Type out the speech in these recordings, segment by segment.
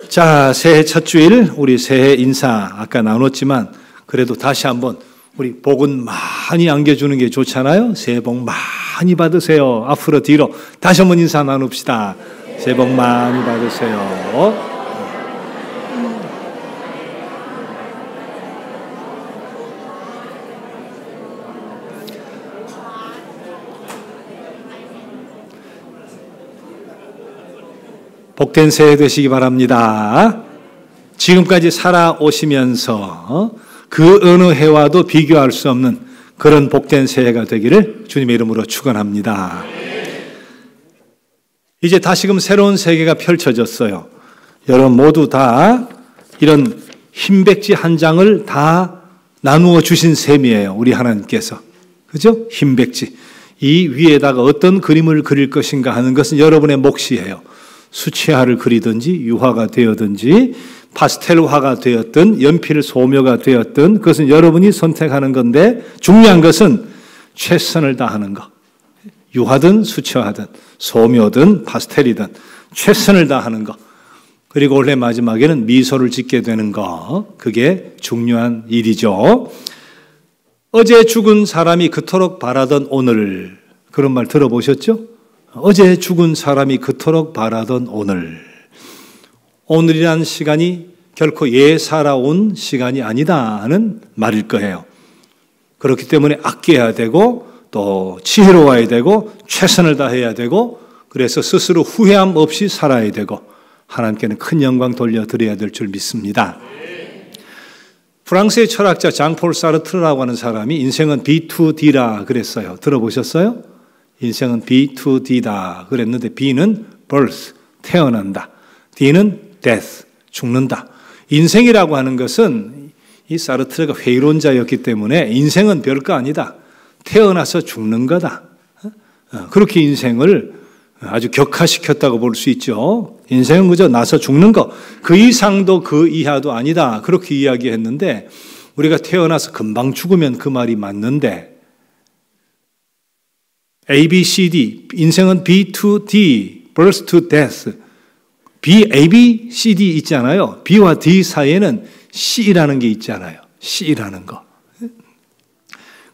자, 새해 첫 주일 우리 새해 인사 아까 나눴지만 그래도 다시 한번 우리 복은 많이 안겨주는 게 좋잖아요. 새해 복 많이 받으세요. 앞으로 뒤로 다시 한번 인사 나눕시다. 새해 복 많이 받으세요. 복된 새해 되시기 바랍니다. 지금까지 살아오시면서 그 어느 해와도 비교할 수 없는 그런 복된 새해가 되기를 주님의 이름으로 축원합니다. 이제 다시금 새로운 세계가 펼쳐졌어요. 여러분 모두 다 이런 흰 백지 한 장을 다 나누어 주신 셈이에요. 우리 하나님께서. 그죠? 흰 백지. 이 위에다가 어떤 그림을 그릴 것인가 하는 것은 여러분의 몫이에요. 수채화를 그리든지 유화가 되었든지 파스텔화가 되었든 연필 소묘가 되었든 그것은 여러분이 선택하는 건데 중요한 것은 최선을 다하는 것. 유화든 수채화든 소묘든 파스텔이든 최선을 다하는 것. 그리고 올해 마지막에는 미소를 짓게 되는 것. 그게 중요한 일이죠. 어제 죽은 사람이 그토록 바라던 오늘. 그런 말 들어보셨죠? 어제 죽은 사람이 그토록 바라던 오늘. 오늘이란 시간이 결코 살아온 시간이 아니다 하는 말일 거예요. 그렇기 때문에 아껴야 되고 또 지혜로워야 되고 최선을 다해야 되고 그래서 스스로 후회함 없이 살아야 되고 하나님께는 큰 영광 돌려드려야 될 줄 믿습니다. 프랑스의 철학자 장폴 사르트르라고 하는 사람이 인생은 B2D라 그랬어요. 들어보셨어요? 인생은 B2D다 그랬는데 B는 birth, 태어난다. D는 death, 죽는다. 인생이라고 하는 것은 이 사르트르가 회의론자였기 때문에 인생은 별거 아니다. 태어나서 죽는 거다. 그렇게 인생을 아주 격화시켰다고 볼 수 있죠. 인생은 그저 나서 죽는 거. 그 이상도 그 이하도 아니다. 그렇게 이야기했는데 우리가 태어나서 금방 죽으면 그 말이 맞는데 A, B, C, D, 인생은 B to D, birth to death. B, A, B, C, D 있잖아요. B와 D 사이에는 C라는 게 있잖아요. C라는 거.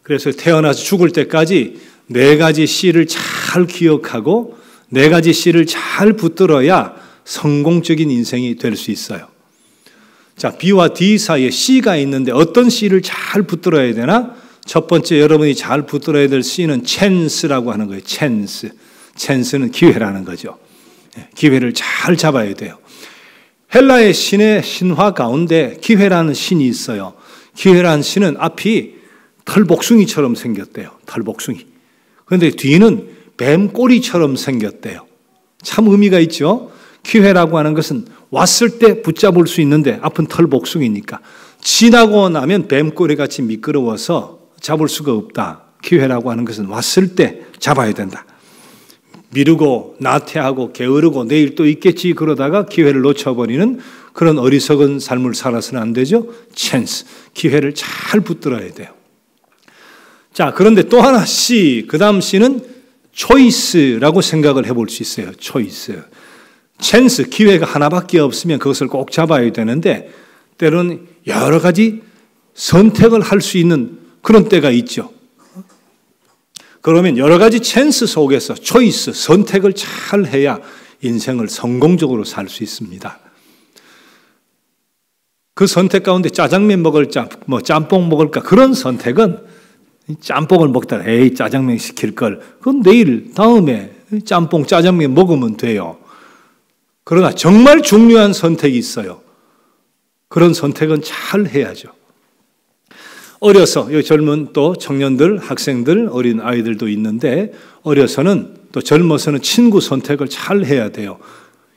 그래서 태어나서 죽을 때까지 네 가지 C를 잘 기억하고 네 가지 C를 잘 붙들어야 성공적인 인생이 될 수 있어요. 자, B와 D 사이에 C가 있는데 어떤 C를 잘 붙들어야 되나? 첫 번째 여러분이 잘 붙들어야 될 C는 찬스라고 하는 거예요. 찬스. 찬스는 기회라는 거죠. 기회를 잘 잡아야 돼요. 헬라의 신의 신화 가운데 기회라는 신이 있어요. 기회라는 신은 앞이 털복숭이처럼 생겼대요. 털복숭이. 그런데 뒤는 뱀꼬리처럼 생겼대요. 참 의미가 있죠. 기회라고 하는 것은 왔을 때 붙잡을 수 있는데 앞은 털복숭이니까 지나고 나면 뱀꼬리같이 미끄러워서 잡을 수가 없다. 기회라고 하는 것은 왔을 때 잡아야 된다. 미루고 나태하고 게으르고 내일 또 있겠지 그러다가 기회를 놓쳐버리는 그런 어리석은 삶을 살아서는 안 되죠. 찬스, 기회를 잘 붙들어야 돼요. 자, 그런데 또 하나 C, 그 다음 C는 초이스라고 생각을 해볼 수 있어요. 초이스. 찬스, 기회가 하나밖에 없으면 그것을 꼭 잡아야 되는데 때로는 여러 가지 선택을 할 수 있는 그런 때가 있죠. 그러면 여러 가지 찬스 속에서 초이스, 선택을 잘 해야 인생을 성공적으로 살 수 있습니다. 그 선택 가운데 짜장면 먹을까, 짬뽕 먹을까 그런 선택은 짬뽕을 먹다가 에이 짜장면 시킬 걸 그건 내일 다음에 짬뽕 짜장면 먹으면 돼요. 그러나 정말 중요한 선택이 있어요. 그런 선택은 잘 해야죠. 어려서 여기 젊은 또 청년들, 학생들, 어린 아이들도 있는데 어려서는 또 젊어서는 친구 선택을 잘 해야 돼요.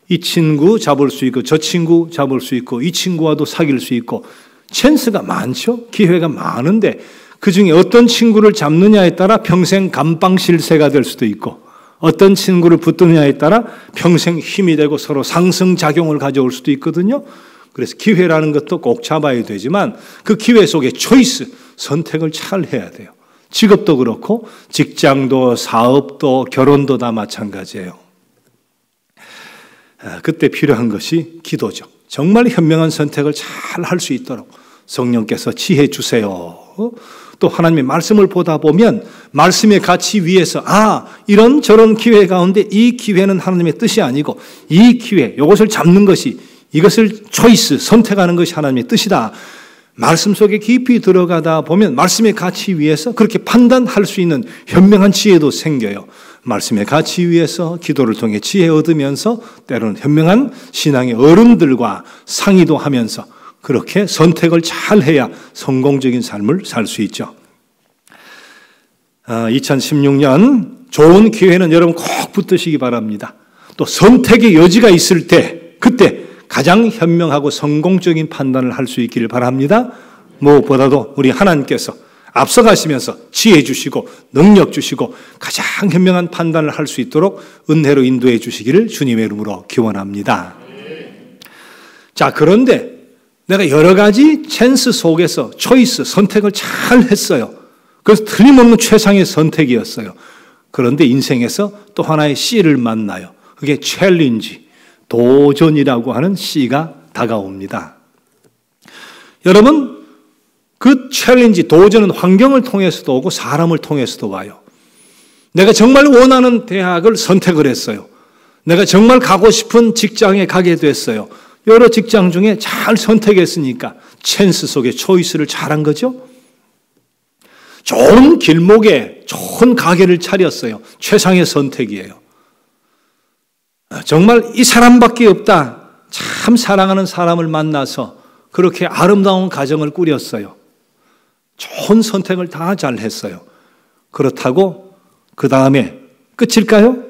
이 친구 잡을 수 있고 저 친구 잡을 수 있고 이 친구와도 사귈 수 있고 찬스가 많죠. 기회가 많은데 그중에 어떤 친구를 잡느냐에 따라 평생 감방실세가 될 수도 있고 어떤 친구를 붙드느냐에 따라 평생 힘이 되고 서로 상승작용을 가져올 수도 있거든요. 그래서 기회라는 것도 꼭 잡아야 되지만 그 기회 속에 초이스, 선택을 잘 해야 돼요. 직업도 그렇고 직장도 사업도 결혼도 다 마찬가지예요. 그때 필요한 것이 기도죠. 정말 현명한 선택을 잘 할 수 있도록 성령께서 지혜 주세요. 또 하나님의 말씀을 보다 보면 말씀의 가치 위에서 이런 저런 기회 가운데 이 기회는 하나님의 뜻이 아니고 이 기회, 이것을 잡는 것이, 이것을 초이스, 선택하는 것이 하나님의 뜻이다. 말씀 속에 깊이 들어가다 보면 말씀의 가치 위에서 그렇게 판단할 수 있는 현명한 지혜도 생겨요. 말씀의 가치 위에서 기도를 통해 지혜 얻으면서 때로는 현명한 신앙의 어른들과 상의도 하면서 그렇게 선택을 잘 해야 성공적인 삶을 살 수 있죠. 2016년 좋은 기회는 여러분 꼭 붙드시기 바랍니다. 또 선택의 여지가 있을 때 그때 가장 현명하고 성공적인 판단을 할 수 있기를 바랍니다. 무엇보다도 우리 하나님께서 앞서가시면서 지혜 주시고 능력 주시고 가장 현명한 판단을 할 수 있도록 은혜로 인도해 주시기를 주님의 이름으로 기원합니다. 자, 그런데 내가 여러 가지 찬스 속에서 초이스, 선택을 잘 했어요. 그래서 틀림없는 최상의 선택이었어요. 그런데 인생에서 또 하나의 C를 만나요. 그게 챌린지, 도전이라고 하는 C가 다가옵니다. 여러분, 그 챌린지, 도전은 환경을 통해서도 오고 사람을 통해서도 와요. 내가 정말 원하는 대학을 선택을 했어요. 내가 정말 가고 싶은 직장에 가게 됐어요. 여러 직장 중에 잘 선택했으니까 찬스 속에 초이스를 잘한 거죠. 좋은 길목에 좋은 가게를 차렸어요. 최상의 선택이에요. 정말 이 사람밖에 없다. 참 사랑하는 사람을 만나서 그렇게 아름다운 가정을 꾸렸어요. 좋은 선택을 다 잘했어요. 그렇다고 그 다음에 끝일까요?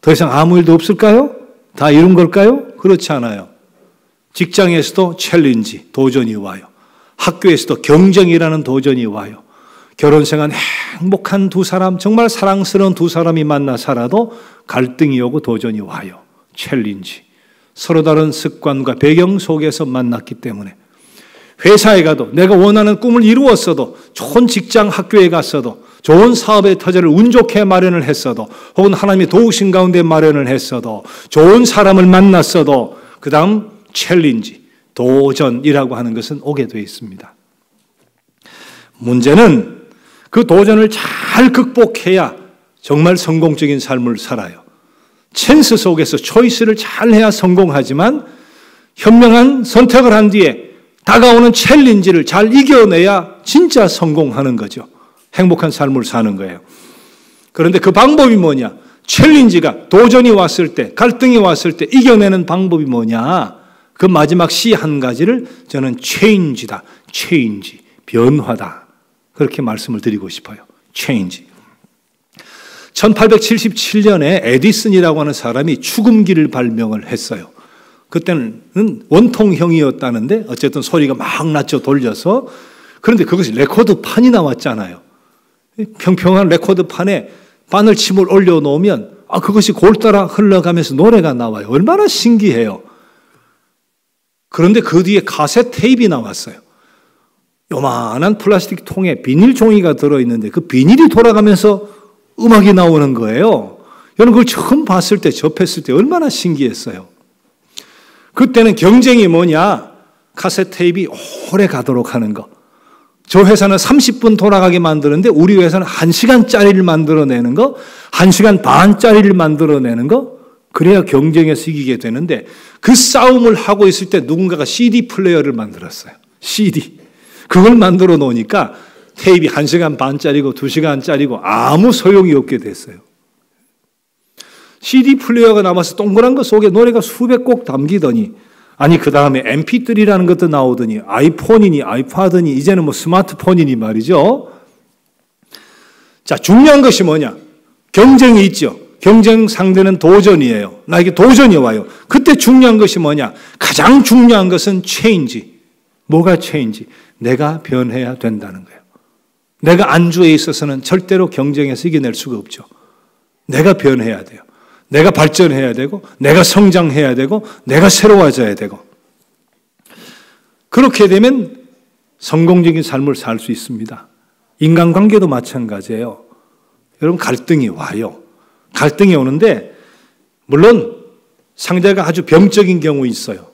더 이상 아무 일도 없을까요? 다 이룬 걸까요? 그렇지 않아요. 직장에서도 챌린지, 도전이 와요. 학교에서도 경쟁이라는 도전이 와요. 결혼생활 행복한 두 사람, 정말 사랑스러운 두 사람이 만나 살아도 갈등이 오고 도전이 와요. 챌린지. 서로 다른 습관과 배경 속에서 만났기 때문에 회사에 가도 내가 원하는 꿈을 이루었어도 좋은 직장 학교에 갔어도 좋은 사업의 터전을 운 좋게 마련을 했어도 혹은 하나님이 도우신 가운데 마련을 했어도 좋은 사람을 만났어도 그 다음 챌린지, 도전이라고 하는 것은 오게 되어 있습니다. 문제는 그 도전을 잘 극복해야 정말 성공적인 삶을 살아요. 찬스 속에서 초이스를 잘 해야 성공하지만 현명한 선택을 한 뒤에 다가오는 챌린지를 잘 이겨내야 진짜 성공하는 거죠. 행복한 삶을 사는 거예요. 그런데 그 방법이 뭐냐? 챌린지가, 도전이 왔을 때, 갈등이 왔을 때 이겨내는 방법이 뭐냐? 그 마지막 C 한 가지를 저는 체인지다. 체인지, 변화다. 그렇게 말씀을 드리고 싶어요. 체인지. 1877년에 에디슨이라고 하는 사람이 축음기를 발명을 했어요. 그때는 원통형이었다는데 어쨌든 소리가 막 났죠. 돌려서. 그런데 그것이 레코드판이 나왔잖아요. 평평한 레코드판에 바늘침을 올려놓으면 그것이 골 따라 흘러가면서 노래가 나와요. 얼마나 신기해요. 그런데 그 뒤에 카세트 테이프가 나왔어요. 요만한 플라스틱 통에 비닐 종이가 들어있는데 그 비닐이 돌아가면서 음악이 나오는 거예요. 여러분 그걸 처음 봤을 때, 접했을 때 얼마나 신기했어요. 그때는 경쟁이 뭐냐? 카세트 테이프가 오래 가도록 하는 거. 저 회사는 30분 돌아가게 만드는데 우리 회사는 1시간짜리를 만들어내는 거, 1시간 반짜리를 만들어내는 거, 그래야 경쟁에서 이기게 되는데 그 싸움을 하고 있을 때 누군가가 CD 플레이어를 만들었어요. CD. 그걸 만들어 놓으니까 테이프 1시간 반짜리고 2시간짜리고 아무 소용이 없게 됐어요. CD 플레이어가 남아서 동그란 것 속에 노래가 수백 곡 담기더니 그 다음에 MP3라는 것도 나오더니 아이폰이니 아이파드니 이제는 스마트폰이니 말이죠. 자, 중요한 것이 뭐냐? 경쟁이 있죠. 경쟁 상대는 도전이에요. 나에게 도전이 와요. 그때 중요한 것이 뭐냐? 가장 중요한 것은 체인지. 뭐가 체인지? 내가 변해야 된다는 거예요. 내가 안주에 있어서는 절대로 경쟁에서 이겨낼 수가 없죠. 내가 변해야 돼요. 내가 발전해야 되고 내가 성장해야 되고 내가 새로워져야 되고 그렇게 되면 성공적인 삶을 살 수 있습니다. 인간관계도 마찬가지예요. 여러분 갈등이 와요. 갈등이 오는데 물론 상대가 아주 병적인 경우 있어요.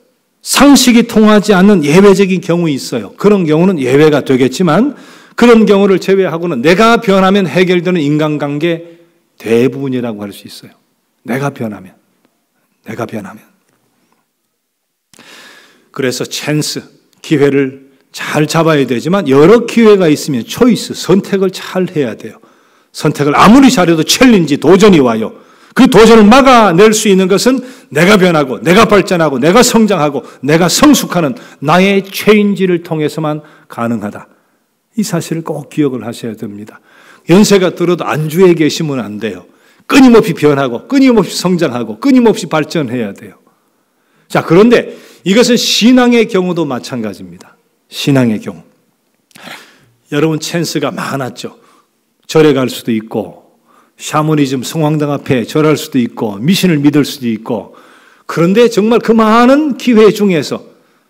상식이 통하지 않는 예외적인 경우 있어요. 그런 경우는 예외가 되겠지만 그런 경우를 제외하고는 내가 변하면 해결되는 인간관계 대부분이라고 할 수 있어요. 내가 변하면. 그래서 찬스, 기회를 잘 잡아야 되지만 여러 기회가 있으면 초이스, 선택을 잘 해야 돼요. 선택을 아무리 잘해도 챌린지, 도전이 와요. 그 도전을 막아낼 수 있는 것은 내가 변하고 내가 발전하고 내가 성장하고 내가 성숙하는 나의 체인지를 통해서만 가능하다. 이 사실을 꼭 기억을 하셔야 됩니다. 연세가 들어도 안주해 계시면 안 돼요. 끊임없이 변하고 끊임없이 성장하고 끊임없이 발전해야 돼요. 자, 그런데 이것은 신앙의 경우도 마찬가지입니다. 신앙의 경우. 여러분 찬스가 많았죠. 절에 갈 수도 있고 샤머니즘 성황당 앞에 절할 수도 있고 미신을 믿을 수도 있고 그런데 정말 그 많은 기회 중에서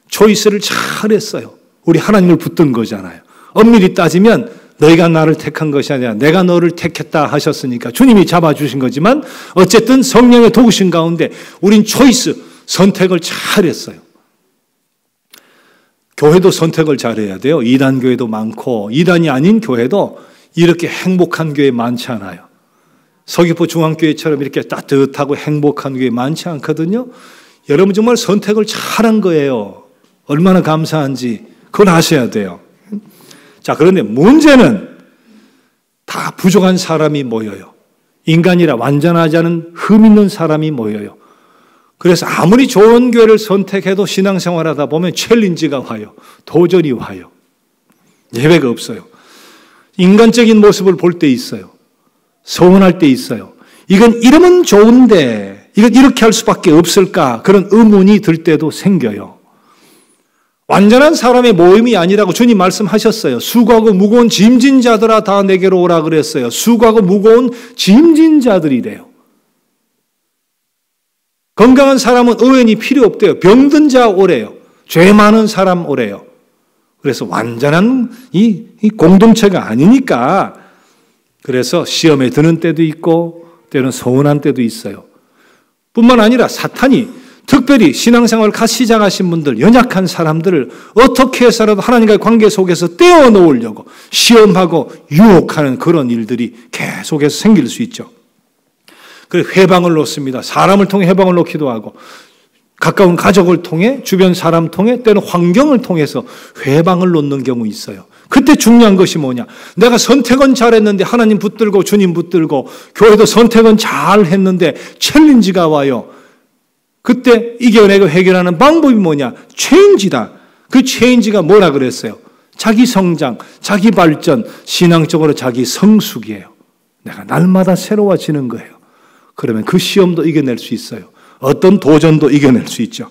초이스를 잘했어요. 우리 하나님을 붙든 거잖아요. 엄밀히 따지면 너희가 나를 택한 것이 아니라 내가 너를 택했다 하셨으니까 주님이 잡아주신 거지만 어쨌든 성령의 도우신 가운데 우린 초이스, 선택을 잘했어요. 교회도 선택을 잘해야 돼요. 이단 교회도 많고 이단이 아닌 교회도 이렇게 행복한 교회 많지 않아요. 서귀포 중앙교회처럼 이렇게 따뜻하고 행복한 교회 많지 않거든요. 여러분 정말 선택을 잘한 거예요. 얼마나 감사한지 그걸 아셔야 돼요. 자, 그런데 문제는 다 부족한 사람이 모여요. 인간이라 완전하지 않은 흠 있는 사람이 모여요. 그래서 아무리 좋은 교회를 선택해도 신앙생활하다 보면 챌린지가 와요. 도전이 와요. 예외가 없어요. 인간적인 모습을 볼 때 있어요. 서운할 때 있어요. 이건 이러면 좋은데 이건 이렇게 할 수밖에 없을까? 그런 의문이 들 때도 생겨요. 완전한 사람의 모임이 아니라고 주님 말씀하셨어요. 수고하고 무거운 짐진 자들아 다 내게로 오라 그랬어요. 수고하고 무거운 짐진 자들이래요. 건강한 사람은 의원이 필요 없대요. 병든 자 오래요. 죄 많은 사람 오래요. 그래서 완전한 이 공동체가 아니니까 그래서 시험에 드는 때도 있고 때로는 서운한 때도 있어요. 뿐만 아니라 사탄이 특별히 신앙생활을 같이 시작하신 분들, 연약한 사람들을 어떻게 해서라도 하나님과의 관계 속에서 떼어놓으려고 시험하고 유혹하는 그런 일들이 계속해서 생길 수 있죠. 그래서 회방을 놓습니다. 사람을 통해 회방을 놓기도 하고 가까운 가족을 통해 주변 사람 통해 때는 환경을 통해서 회방을 놓는 경우 있어요. 그때 중요한 것이 뭐냐? 내가 선택은 잘했는데 하나님 붙들고 주님 붙들고 교회도 선택은 잘했는데 챌린지가 와요. 그때 이겨내고 해결하는 방법이 뭐냐? 체인지다. 그 체인지가 뭐라 그랬어요? 자기 성장, 자기 발전, 신앙적으로 자기 성숙이에요. 내가 날마다 새로워지는 거예요. 그러면 그 시험도 이겨낼 수 있어요. 어떤 도전도 이겨낼 수 있죠.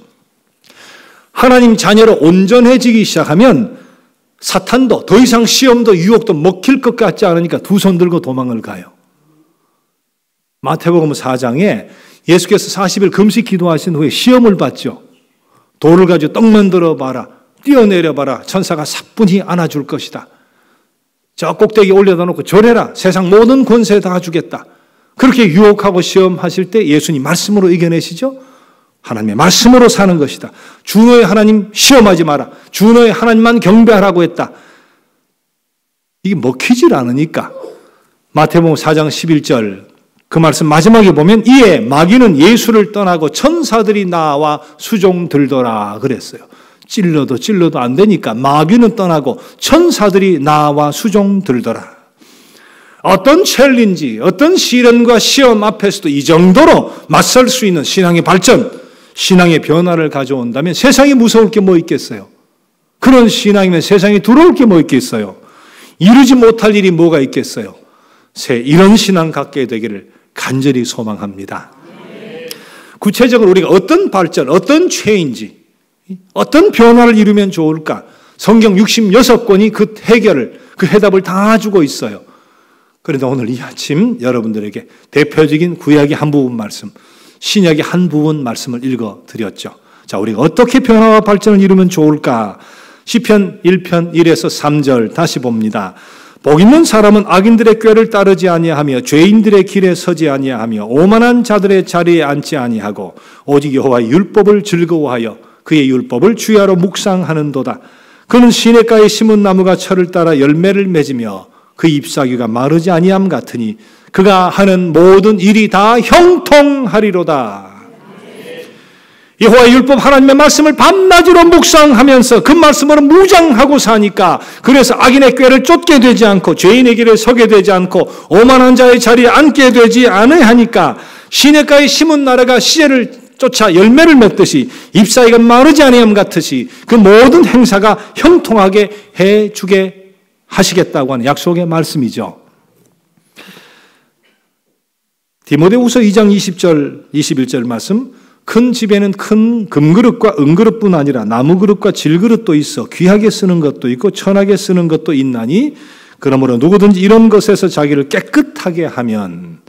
하나님 자녀로 온전해지기 시작하면 사탄도 더 이상 시험도 유혹도 먹힐 것 같지 않으니까 두 손 들고 도망을 가요. 마태복음 4장에 예수께서 40일 금식 기도하신 후에 시험을 받죠. 돌을 가지고 떡 만들어 봐라. 뛰어내려 봐라. 천사가 사뿐히 안아줄 것이다. 저 꼭대기에 올려다 놓고 절해라. 세상 모든 권세 다 주겠다. 그렇게 유혹하고 시험하실 때 예수님 말씀으로 이겨내시죠. 하나님의 말씀으로 사는 것이다. 주 너의 하나님 시험하지 마라. 주 너의 하나님만 경배하라고 했다. 이게 먹히질 않으니까 마태복음 4장 11절 그 말씀 마지막에 보면 이에 마귀는 예수를 떠나고 천사들이 나와 수종들더라 그랬어요. 찔러도 안 되니까 마귀는 떠나고 천사들이 나와 수종들더라. 어떤 챌린지, 어떤 시련과 시험 앞에서도 이 정도로 맞설 수 있는 신앙의 발전, 신앙의 변화를 가져온다면 세상에 무서울 게 뭐 있겠어요? 그런 신앙이면 세상에 두려울 게 뭐 있겠어요? 이루지 못할 일이 뭐가 있겠어요? 이런 신앙 갖게 되기를 간절히 소망합니다. 구체적으로 우리가 어떤 발전, 어떤 체인지, 어떤 변화를 이루면 좋을까? 성경 66권이 그 해결을, 그 해답을 다 주고 있어요. 그런데 오늘 이 아침 여러분들에게 대표적인 구약의 한 부분 말씀, 신약의 한 부분 말씀을 읽어드렸죠. 자, 우리가 어떻게 변화와 발전을 이루면 좋을까? 시편 1편 1에서 3절 다시 봅니다. 복 있는 사람은 악인들의 꾀를 따르지 아니하며 죄인들의 길에 서지 아니하며 오만한 자들의 자리에 앉지 아니하고 오직 여호와의 율법을 즐거워하여 그의 율법을 주야로 묵상하는도다. 그는 시냇가에 심은 나무가 철을 따라 열매를 맺으며 그 잎사귀가 마르지 아니함 같으니 그가 하는 모든 일이 다 형통하리로다. 여호와의 율법 하나님의 말씀을 밤낮으로 묵상하면서 그 말씀으로 무장하고 사니까 그래서 악인의 꾀를 쫓게 되지 않고 죄인의 길에 서게 되지 않고 오만한 자의 자리에 앉게 되지 아니하니까 시냇가에 심은 나라가 씨를 쫓아 열매를 맺듯이 잎사귀가 마르지 아니함 같듯이 그 모든 행사가 형통하게 해주게 하시겠다고 하는 약속의 말씀이죠. 디모데후서 2장 20절 21절 말씀, 큰 집에는 큰 금그릇과 은그릇뿐 아니라 나무그릇과 질그릇도 있어 귀하게 쓰는 것도 있고 천하게 쓰는 것도 있나니 그러므로 누구든지 이런 것에서 자기를 깨끗하게 하면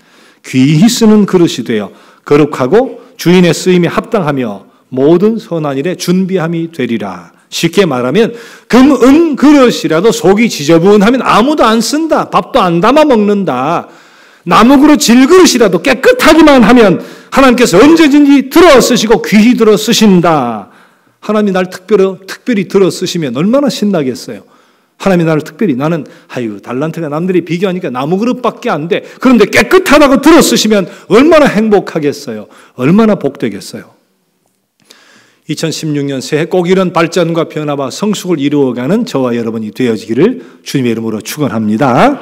귀히 쓰는 그릇이 되어 거룩하고 주인의 쓰임에 합당하며 모든 선한 일에 준비함이 되리라. 쉽게 말하면 금, 은 그릇이라도 속이 지저분하면 아무도 안 쓴다. 밥도 안 담아 먹는다. 나무그릇, 질그릇이라도 깨끗하기만 하면 하나님께서 언제든지 들어 쓰시고 귀히 들어 쓰신다. 하나님이 날 특별히 들어 쓰시면 얼마나 신나겠어요. 하나님이 나를 특별히, 나는 달란트가 남들이 비교하니까 나무그릇밖에 안 돼. 그런데 깨끗하다고 들어 쓰시면 얼마나 행복하겠어요. 얼마나 복되겠어요. 2016년 새해 꼭 이런 발전과 변화와 성숙을 이루어가는 저와 여러분이 되어지기를 주님의 이름으로 축원합니다.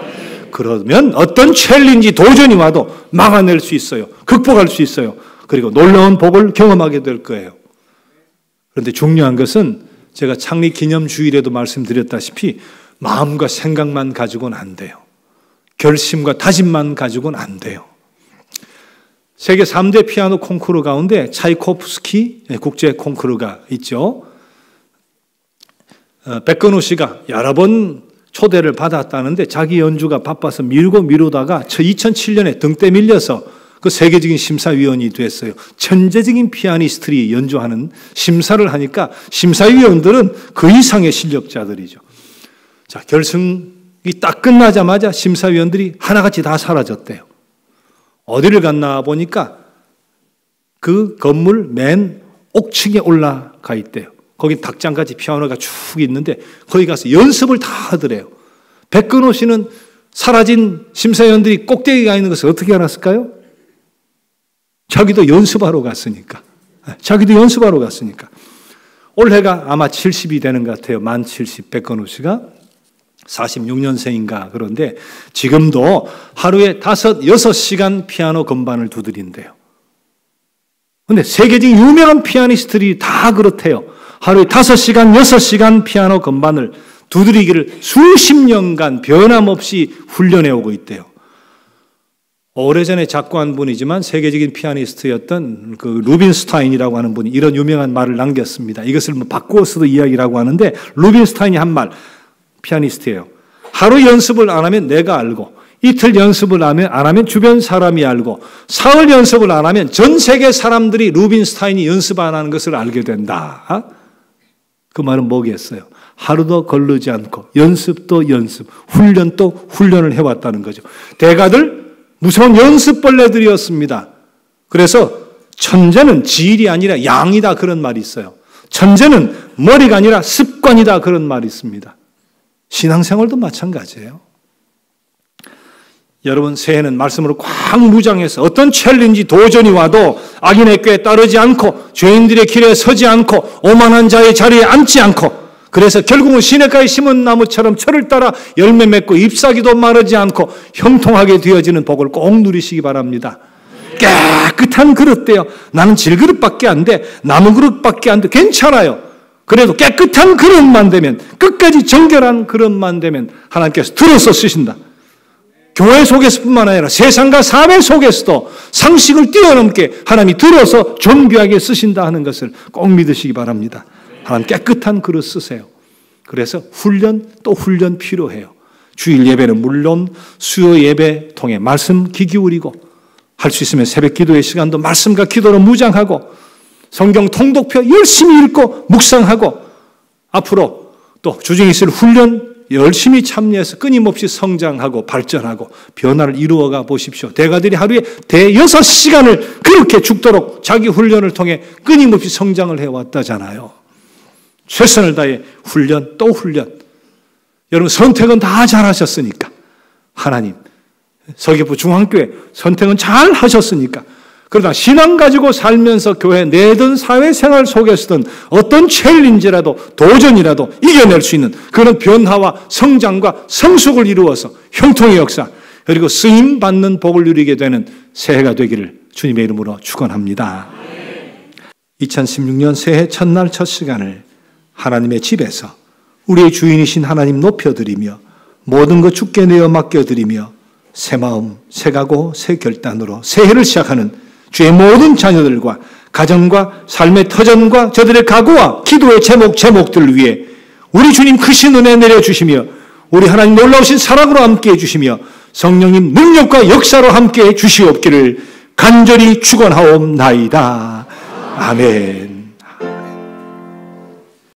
그러면 어떤 챌린지, 도전이 와도 막아낼 수 있어요. 극복할 수 있어요. 그리고 놀라운 복을 경험하게 될 거예요. 그런데 중요한 것은 제가 창립 기념 주일에도 말씀드렸다시피 마음과 생각만 가지고는 안 돼요. 결심과 다짐만 가지고는 안 돼요. 세계 3대 피아노 콩쿠르 가운데 차이코프스키 국제 콩쿠르가 있죠. 백건우 씨가 여러 번 초대를 받았다는데 자기 연주가 바빠서 미루다가 2007년에 등대 밀려서 그 세계적인 심사위원이 됐어요. 천재적인 피아니스트들이 연주하는 심사를 하니까 심사위원들은 그 이상의 실력자들이죠. 자, 결승이 딱 끝나자마자 심사위원들이 하나같이 다 사라졌대요. 어디를 갔나 보니까 그 건물 맨 옥층에 올라가 있대요. 거기 닭장같이 피아노가 쭉 있는데 거기 가서 연습을 다 하더래요. 백근호 씨는 사라진 심사위원들이 꼭대기에 있는 것을 어떻게 알았을까요? 자기도 연습하러 갔으니까. 올해가 아마 70이 되는 것 같아요. 만 70, 백건우 씨가. 46년생인가 그런데 지금도 하루에 5, 6시간 피아노 건반을 두드린대요. 그런데 세계적인 유명한 피아니스트들이 다 그렇대요. 하루에 5시간, 6시간 피아노 건반을 두드리기를 수십 년간 변함없이 훈련해 오고 있대요. 오래전에 작고한 분이지만 세계적인 피아니스트였던 그 루빈스타인이라고 하는 분이 이런 유명한 말을 남겼습니다. 이것을 바꾸어서도 이야기라고 하는데 루빈스타인이 한 말, 피아니스트예요. 하루 연습을 안 하면 내가 알고, 이틀 연습을 안 하면 주변 사람이 알고, 사흘 연습을 안 하면 전 세계 사람들이 루빈스타인이 연습 안 하는 것을 알게 된다. 그 말은 뭐겠어요? 하루도 거르지 않고 연습도 연습, 훈련도 훈련을 해왔다는 거죠. 대가들 무서운 연습벌레들이었습니다. 그래서 천재는 질이 아니라 양이다 그런 말이 있어요. 천재는 머리가 아니라 습관이다 그런 말이 있습니다. 신앙생활도 마찬가지예요. 여러분 새해는 말씀으로 꽉 무장해서 어떤 챌린지 도전이 와도 악인의 꾀에 따르지 않고 죄인들의 길에 서지 않고 오만한 자의 자리에 앉지 않고 그래서 결국은 시냇가에 심은 나무처럼 철을 따라 열매 맺고 잎사귀도 마르지 않고 형통하게 되어지는 복을 꼭 누리시기 바랍니다. 깨끗한 그릇대요. 나는 질그릇밖에 안 돼. 나무 그릇밖에 안 돼. 괜찮아요. 그래도 깨끗한 그릇만 되면 끝까지 정결한 그릇만 되면 하나님께서 들어서 쓰신다. 교회 속에서뿐만 아니라 세상과 사회 속에서도 상식을 뛰어넘게 하나님이 들어서 존귀하게 쓰신다 하는 것을 꼭 믿으시기 바랍니다. 하나님 깨끗한 그릇 쓰세요. 그래서 훈련 또 훈련 필요해요. 주일 예배는 물론 수요 예배 통해 말씀 귀 기울이고 할 수 있으면 새벽 기도의 시간도 말씀과 기도로 무장하고 성경 통독표 열심히 읽고 묵상하고 앞으로 또 주중에 있을 훈련 열심히 참여해서 끊임없이 성장하고 발전하고 변화를 이루어가 보십시오. 대가들이 하루에 6시간을 그렇게 죽도록 자기 훈련을 통해 끊임없이 성장을 해왔다잖아요. 최선을 다해 훈련 또 훈련. 여러분 선택은 다 잘하셨으니까 하나님 서귀포 중앙교회 선택은 잘 하셨으니까 그러나 신앙 가지고 살면서 교회 내든 사회생활 속에서든 어떤 챌린지라도 도전이라도 이겨낼 수 있는 그런 변화와 성장과 성숙을 이루어서 형통의 역사 그리고 쓰임받는 복을 누리게 되는 새해가 되기를 주님의 이름으로 축원합니다. 2016년 새해 첫날 첫 시간을 하나님의 집에서 우리의 주인이신 하나님 높여드리며 모든 것 주께 내어 맡겨드리며 새 마음, 새 각오, 새 결단으로 새해를 시작하는 주의 모든 자녀들과 가정과 삶의 터전과 저들의 각오와 기도의 제목들을 위해 우리 주님 크신 은혜 내려주시며 우리 하나님 놀라우신 사랑으로 함께해 주시며 성령님 능력과 역사로 함께해 주시옵기를 간절히 축원하옵나이다. 아멘.